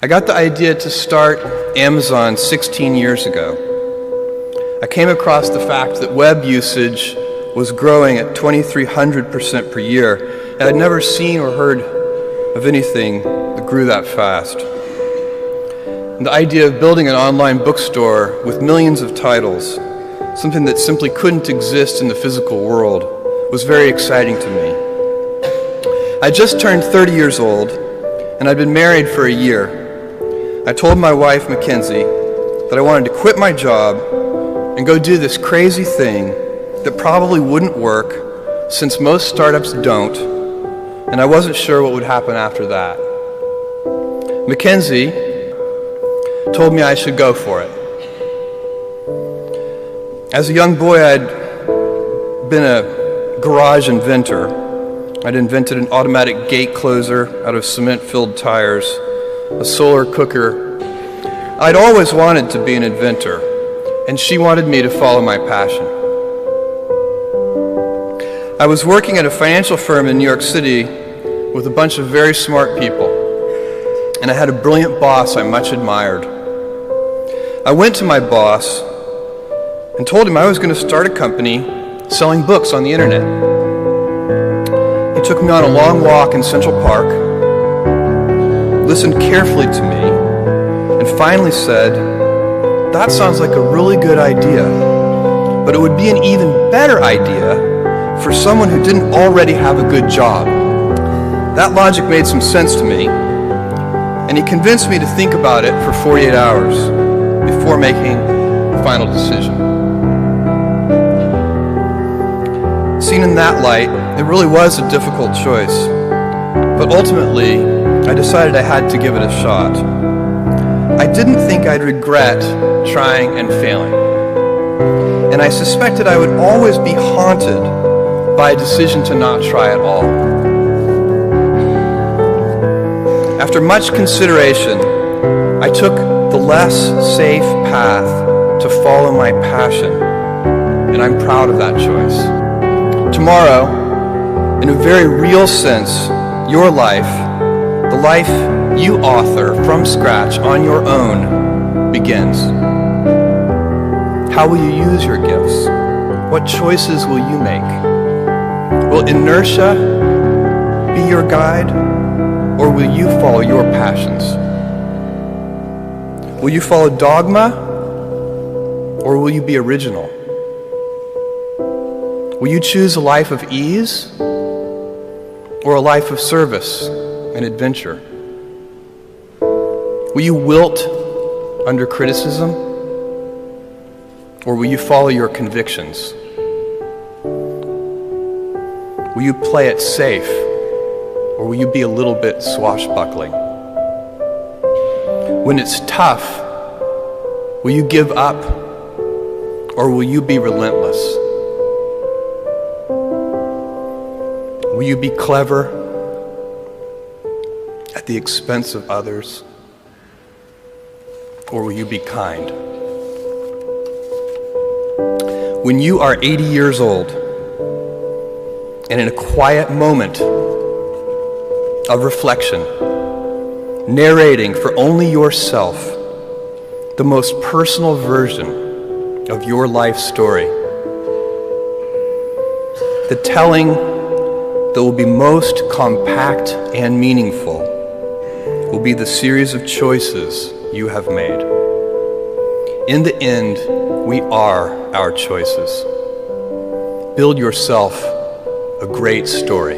I got the idea to start Amazon 16 years ago. I came across the fact that web usage was growing at 2,300% per year, and I'd never seen or heard of anything that grew that fast. And the idea of building an online bookstore with millions of titles, something that simply couldn't exist in the physical world, was very exciting to me. I just turned 30 years old, and I'd been married for a year. I told my wife, Mackenzie, that I wanted to quit my job and go do this crazy thing that probably wouldn't work, since most startups don't, and I wasn't sure what would happen after that. Mackenzie told me I should go for it. As a young boy, I'd been a garage inventor. I'd invented an automatic gate closer out of cement-filled tires, a solar cooker. I'd always wanted to be an inventor, and she wanted me to follow my passion. I was working at a financial firm in New York City with a bunch of very smart people, and I had a brilliant boss I much admired. I went to my boss and told him I was going to start a company selling books on the internet. He took me on a long walk in Central Park, listened carefully to me, and finally said, "That sounds like a really good idea, but it would be an even better idea for someone who didn't already have a good job." That logic made some sense to me, and he convinced me to think about it for 48 hours before making the final decision. Seen in that light, it really was a difficult choice, but ultimately, I decided I had to give it a shot. I didn't think I'd regret trying and failing, and I suspected I would always be haunted by a decision to not try at all. After much consideration, I took the less safe path to follow my passion, and I'm proud of that choice. Tomorrow, in a very real sense, your life, the life you author from scratch on your own, begins. How will you use your gifts? What choices will you make? Will inertia be your guide, or will you follow your passions? Will you follow dogma, or will you be original? Will you choose a life of ease, or a life of service and adventure? Will you wilt under criticism, or will you follow your convictions? Will you play it safe, or will you be a little bit swashbuckling? When it's tough, will you give up, or will you be relentless? Will you be clever at the expense of others, or will you be kind? When you are 80 years old, and in a quiet moment of reflection, narrating for only yourself the most personal version of your life story, the telling that will be most compact and meaningful will be the series of choices you have made. In the end, we are our choices. Build yourself a great story.